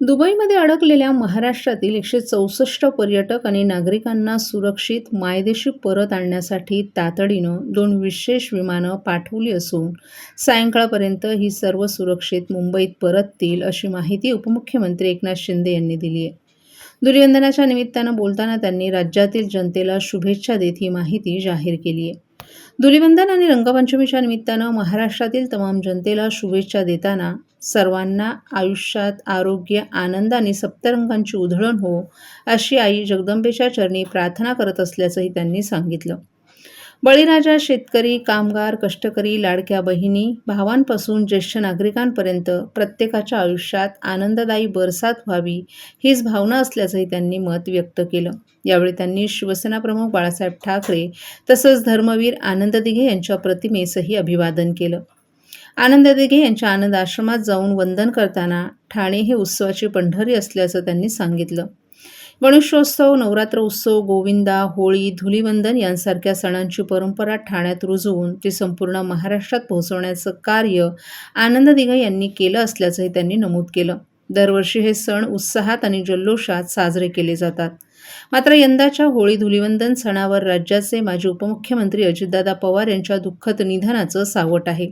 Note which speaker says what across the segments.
Speaker 1: दुबईमध्ये अडकलेल्या महाराष्ट्रातील 164 पर्यटक आणि नागरिकांना सुरक्षित मायदेशी परत आणण्यासाठी तातडीनं 2 विशेष विमानं पाठवली असून सायंकाळपर्यंत ही सर्व सुरक्षित मुंबईत परततील, अशी माहिती उपमुख्यमंत्री एकनाथ शिंदे यांनी दिली आहे. धुलिवंदनाच्या निमित्तानं बोलताना त्यांनी राज्यातील जनतेला शुभेच्छा देत ही माहिती जाहीर केली आहे. धुलिवंदन आणि रंगपंचमीच्या निमित्तानं महाराष्ट्रातील तमाम जनतेला शुभेच्छा देताना सर्वांना आयुष्यात आरोग्य, आनंद आणि सप्तरंगांची उधळण हो, अशी आई जगदंबेच्या चरणी प्रार्थना करत असल्याचंही त्यांनी सांगितलं. बळीराजा शेतकरी, कामगार, कष्टकरी, लाडक्या बहिणी, भावांपासून ज्येष्ठ नागरिकांपर्यंत प्रत्येकाच्या आयुष्यात आनंददायी बरसात व्हावी, हीच भावना असल्याचंही त्यांनी मत व्यक्त केलं. यावेळी त्यांनी शिवसेनाप्रमुख बाळासाहेब ठाकरे तसंच धर्मवीर आनंद दिघे यांच्या प्रतिमेसही अभिवादन केलं. आनंद दिघे यांच्या आनंद आश्रमात जाऊन वंदन करताना ठाणे हे उत्सवाची पंढरी असल्याचं त्यांनी सांगितलं. गणेशोत्सव, नवरात्र उत्सव, गोविंदा, होळी, धुलिवंदन यांसारख्या सणांची परंपरा ठाण्यात रुजवून ती संपूर्ण महाराष्ट्रात पोहोचवण्याचं कार्य आनंद दिघे यांनी केलं असल्याचंही त्यांनी नमूद केलं. दरवर्षी हे सण उत्साहात आणि जल्लोषात साजरे केले जातात. मात्र यंदाच्या होळी धुलिवंदन सणावर राज्याचे माजी उपमुख्यमंत्री अजितदादा पवार यांच्या दुःखद निधनाचं सावट आहे.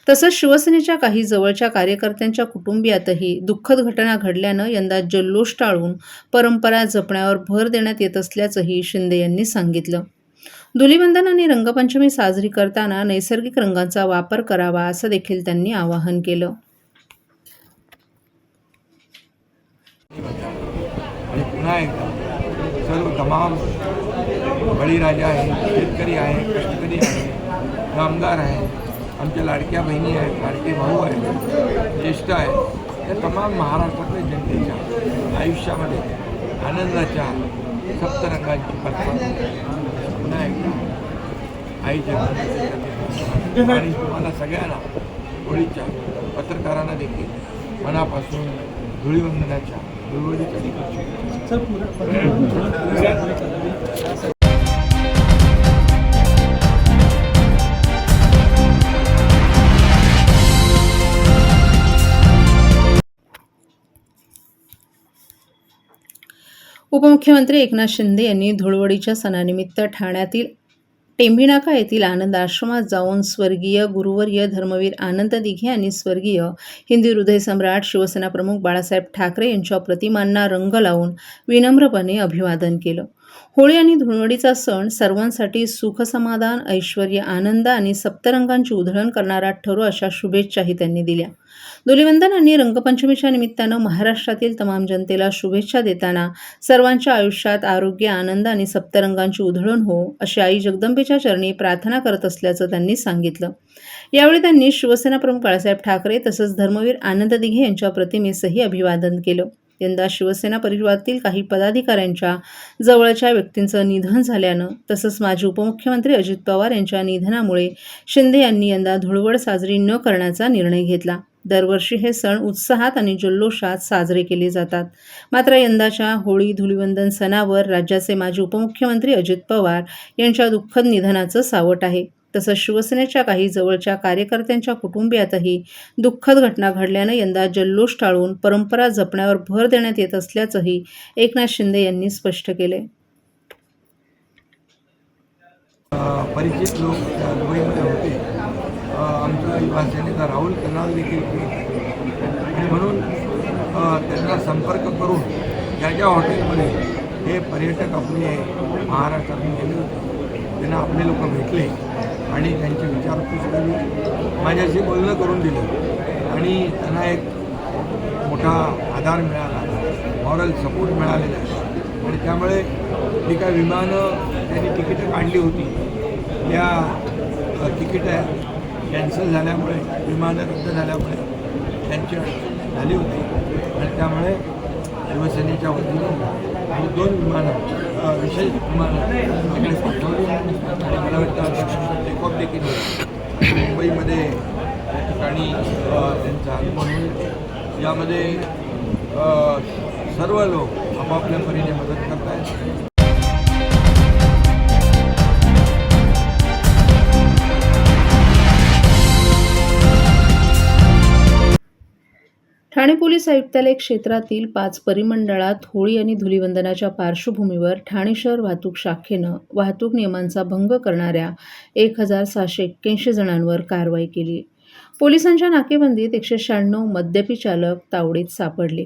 Speaker 1: तसंच शिवसेनेच्या काही जवळच्या कार्यकर्त्यांच्या कुटुंबियातही दुःखद घटना घडल्यानं यंदा जल्लोष टाळून परंपरा जपण्यावर भर देण्यात येत असल्याचंही शिंदे यांनी सांगितलं. धुलिवंदन आणि रंगपंचमी साजरी करताना नैसर्गिक रंगांचा वापर करावा, असं देखील त्यांनी आवाहन केलं.
Speaker 2: आणि पुन्हा एकदा सर्व तमाम बळीराजा आहे, शेतकरी आहे, कष्टकरी आहे, कामगार आहे, आमच्या लाडक्या बहिणी आहेत, लाडके भाऊ आहेत, ज्येष्ठ आहेत, या तमाम महाराष्ट्रातल्या जनतेच्या आयुष्यामध्ये आनंदाच्या सप्तरंगांची परंपरा पुन्हा एकदा आईच्या आणि तुम्हाला सगळ्यांना होळीच्या पत्रकारांना देखील मनापासून धुलिवंदनाच्या धुळवडीच्या
Speaker 1: उपमुख्यमंत्री एकनाथ शिंदे यांनी धुळवडीच्या सणानिमित्त ठाण्यातील टेंभीनाका येथील आनंद आश्रमात जाऊन स्वर्गीय गुरुवर्य धर्मवीर आनंद दिघे आणि स्वर्गीय हिंदी हृदयसम्राट शिवसेनाप्रमुख बाळासाहेब ठाकरे यांच्या प्रतिमांना रंग लावून विनम्रपणे अभिवादन केलं. होळी आणि धुळवडीचा सण सर्वांसाठी सुख, समाधान, ऐश्वर्य, आनंद आणि सप्तरंगांची उधळण करणारा ठरो, अशा शुभेच्छाही त्यांनी दिल्या. धुलिवंदन आणि रंगपंचमीच्या निमित्तानं महाराष्ट्रातील तमाम जनतेला शुभेच्छा देताना सर्वांच्या आयुष्यात आरोग्य, आनंद आणि सप्तरंगांची उधळण हो, अशी आई जगदंबेच्या चरणी प्रार्थना करत असल्याचं त्यांनी सांगितलं. यावेळी त्यांनी शिवसेनाप्रमुख बाळासाहेब ठाकरे तसंच धर्मवीर आनंद दिघे यांच्या प्रतिमेसही अभिवादन केलं. यंदा शिवसेना परिवारातील काही पदाधिकाऱ्यांच्या जवळच्या व्यक्तींचं निधन झाल्यानं तसंच माजी उपमुख्यमंत्री अजित पवार यांच्या निधनामुळे शिंदे यांनी यंदा धुळवड साजरी न करण्याचा निर्णय घेतला. दरवर्षी हे सण उत्साहात आणि जल्लोषात साजरे केले जातात. मात्र यंदाच्या होळी धुलिवंदन सणावर राज्याचे माजी उपमुख्यमंत्री अजित पवार यांच्या दुःखद निधनाचं सावट आहे. तसंच शिवसेनेच्या काही जवळच्या कार्यकर्त्यांच्या कुटुंबियातही दुःखद घटना घडल्यानं यंदा जल्लोष टाळून परंपरा जपण्यावर भर देण्यात येत असल्याचंही एकनाथ शिंदे यांनी स्पष्ट केले.
Speaker 2: परिचित लोक दुबईमध्ये होते. आमचा युवासेनेचा राहुल कर्नाल देखील आणि म्हणून त्यांना संपर्क करून ज्या ज्या हॉटेलमध्ये हे पर्यटक आपले महाराष्ट्रातून गेले होते त्यांना आपले लोक भेटले आणि त्यांची विचारपूस केली, माझ्याशी बोलणं करून दिलं आणि त्यांना एक मोठा आधार मिळाला, मॉरल सपोर्ट मिळालेला आहे. आणि त्यामुळे जी काही विमानं त्यांनी तिकीटं काढली होती, या तिकीटं कॅन्सल झाल्यामुळे, विमानं रद्द झाल्यामुळे त्यांची अडचण झाली होती आणि त्यामुळे शिवसेनेच्या वतीने 2 विमानं, विशेष विमानं तिकडे पाठवली आणि मला वाटतं टेकऑफ देखील मुंबईमध्ये त्या ठिकाणी त्यांचा आगमन होईल. यामध्ये सर्व लोक आपापल्या परीने मदत करत आहेत.
Speaker 1: ठाणे पोलीस आयुक्तालय क्षेत्रातील 5 परिमंडळात होळी आणि धुलिवंदनाच्या पार्श्वभूमीवर ठाणे शहर वाहतूक शाखेनं वाहतूक नियमांचा भंग करणाऱ्या 1,681 जणांवर कारवाई केली. पोलिसांच्या नाकेबंदीत 196 मद्यपी चालक तावडीत सापडले.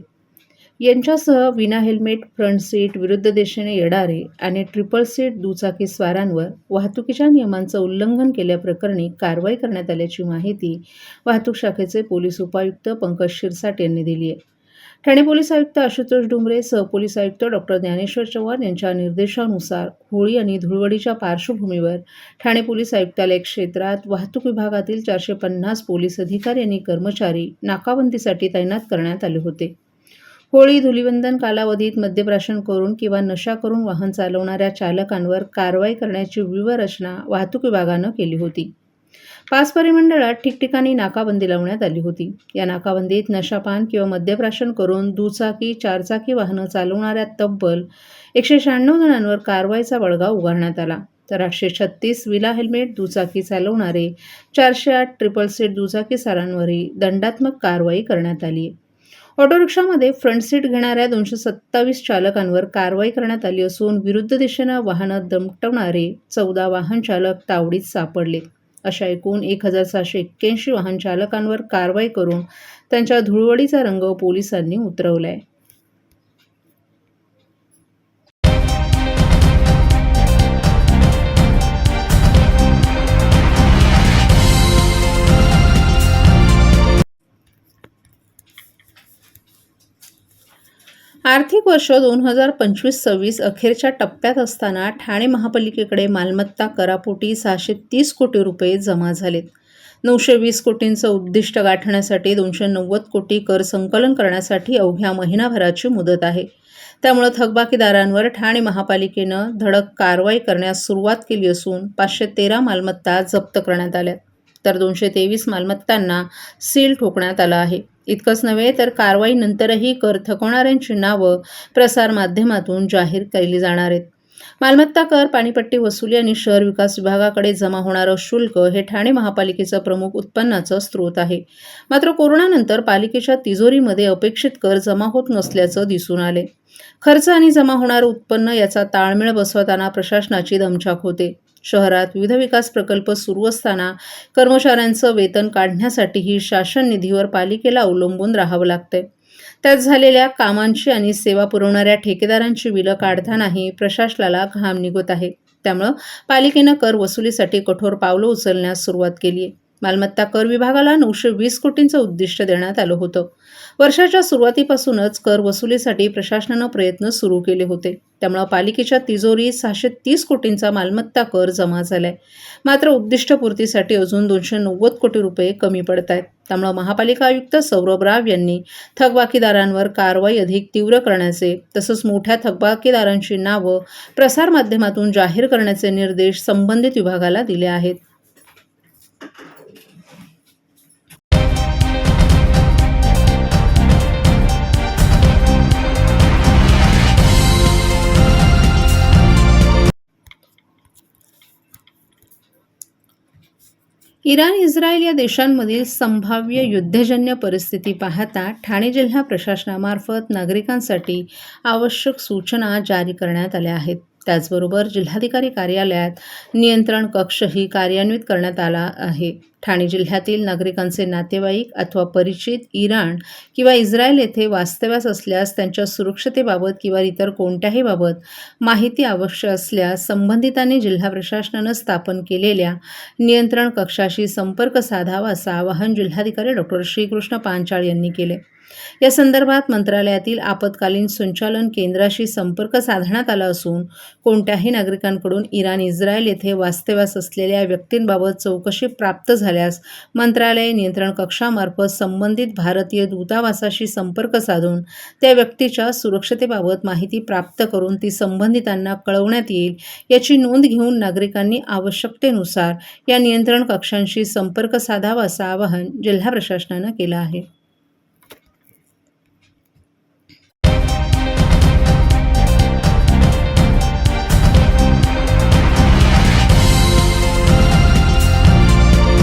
Speaker 1: यांच्यासह विना हेल्मेट, फ्रंट सीट, विरुद्ध दिशेने येणारे आणि ट्रिपल सीट दुचाकीस्वारांवर वाहतुकीच्या नियमांचं उल्लंघन केल्याप्रकरणी कारवाई करण्यात आल्याची माहिती वाहतूक शाखेचे पोलीस उपायुक्त पंकज शिरसाट यांनी दिली आहे. ठाणे पोलीस आयुक्त आशुतोष डुमरे, सहपोलीस आयुक्त डॉ. ज्ञानेश्वर चव्हाण यांच्या निर्देशानुसार होळी आणि धुळवडीच्या पार्श्वभूमीवर ठाणे पोलीस आयुक्तालय क्षेत्रात वाहतूक विभागातील 450 पोलीस अधिकारी आणि कर्मचारी नाकाबंदीसाठी तैनात करण्यात आले होते. होळी धुलिवंदन कालावधीत मद्यप्राशन करून किंवा नशा करून वाहन चालवणाऱ्या चालकांवर कारवाई करण्याची व्यूहरचना वाहतूक विभागानं केली होती. 5 परिमंडळात ठिकठिकाणी नाकाबंदी लावण्यात आली होती. या नाकाबंदीत नशापान किंवा मद्यप्राशन करून दुचाकी, चारचाकी वाहनं चालवणाऱ्या तब्बल 196 जणांवर कारवाईचा बडगा उगारण्यात आला. तर 836 विना हेल्मेट दुचाकी चालवणारे, 408 ट्रिपल सीट दुचाकीस्वारांवरही दंडात्मक कारवाई करण्यात आली. ऑटो रिक्षामध्ये फ्रंट सीट घेणाऱ्या 227 चालकांवर कारवाई करण्यात आली असून विरुद्ध दिशेनं वाहनं दमटवणारे 14 वाहन चालक तावडीत सापडले. अशा एकूण 1,681 वाहन चालकांवर कारवाई करून त्यांच्या धुळवडीचा रंग पोलिसांनी उतरवलाय. आर्थिक वर्ष 2025-26 अखेरच्या टप्प्यात असताना ठाणे महापालिकेकडे मालमत्ता करापोटी 630 कोटी रुपये जमा झालेत. 920 कोटींचं उद्दिष्ट गाठण्यासाठी 290 कोटी कर संकलन करण्यासाठी अवघ्या महिनाभराची मुदत आहे. त्यामुळे थकबाकीदारांवर ठाणे महापालिकेनं धडक कारवाई करण्यास सुरुवात केली असून 513 मालमत्ता जप्त करण्यात आल्यात, तर 223 मालमत्तांना सील ठोकण्यात आलं आहे. इतकंच नव्हे तर कारवाईनंतरही कर थकवणाऱ्यांची नावं प्रसारमाध्यमातून जाहीर केली जाणार आहेत. मालमत्ता कर, पाणीपट्टी वसुली आणि शहर विकास विभागाकडे जमा होणारं शुल्क हे ठाणे महापालिकेचं प्रमुख उत्पन्नाचं स्रोत आहे. मात्र कोरोनानंतर पालिकेच्या तिजोरीमध्ये अपेक्षित कर जमा होत नसल्याचं दिसून आले. खर्च आणि जमा होणारं उत्पन्न याचा ताळमेळ बसवताना प्रशासनाची दमछाक होते. शहरात विविध विकास प्रकल्प सुरू असताना कर्मचाऱ्यांचं वेतन काढण्यासाठीही शासन निधीवर पालिकेला अवलंबून राहावं लागतंय. त्यात झालेल्या कामांची आणि सेवा पुरवणाऱ्या ठेकेदारांची बिलं काढतानाही प्रशासनाला घाम निघत आहे. त्यामुळं पालिकेनं कर वसुलीसाठी कठोर पावलं उचलण्यास सुरुवात केली आहे. मालमत्ता कर विभागाला 920 कोटींचं उद्दिष्ट देण्यात आलं होतं. वर्षाच्या सुरुवातीपासूनच कर वसुलीसाठी प्रशासनानं प्रयत्न सुरू केले होते. त्यामुळे पालिकेच्या तिजोरीत 630 कोटींचा मालमत्ता कर जमा झालाय. मात्र उद्दिष्टपूर्तीसाठी अजून 290 कोटी रुपये कमी पडत आहेत. त्यामुळे महापालिका आयुक्त सौरभ राव यांनी थकबाकीदारांवर कारवाई अधिक तीव्र करण्याचे तसंच मोठ्या थकबाकीदारांची नावं प्रसारमाध्यमातून जाहीर करण्याचे निर्देश संबंधित विभागाला दिले आहेत. इराण, इस्रायल या देशांमधील संभाव्य युद्धजन्य परिस्थिती पाहता ठाणे जिल्हा प्रशासनामार्फत नागरिकांसाठी आवश्यक सूचना जारी करण्यात आल्या आहेत. त्याचबरोबर जिल्हाधिकारी कार्यालयात नियंत्रण कक्षही कार्यान्वित करण्यात आला आहे. ठाणे जिल्ह्यातील नागरिकांचे नातेवाईक अथवा परिचित इराण किंवा इस्रायल येथे वास्तव्यास असल्यास त्यांच्या सुरक्षतेबाबत किंवा इतर कोणत्याही बाबत माहिती आवश्यक असल्यास संबंधितांनी जिल्हा प्रशासनानं स्थापन केलेल्या नियंत्रण कक्षाशी संपर्क साधावा असं आवाहन जिल्हाधिकारी डॉ. श्रीकृष्ण पांचाळ यांनी केले. या संदर्भात मंत्रालयातील आपत्कालीन संचालन केंद्राशी संपर्क साधण्यात आला असून कोणत्याही नागरिकांकडून इराण, इस्रायल येथे वास्तव्यास असलेल्या व्यक्तींबाबत चौकशी प्राप्त झाल्यास मंत्रालय नियंत्रण कक्षामार्फत संबंधित भारतीय दूतावासाशी संपर्क साधून त्या व्यक्तीच्या सुरक्षतेबाबत माहिती प्राप्त करून ती संबंधितांना कळवण्यात येईल. याची नोंद घेऊन नागरिकांनी आवश्यकतेनुसार या नियंत्रण कक्षांशी संपर्क साधावा असं आवाहन जिल्हा प्रशासनानं केलं आहे.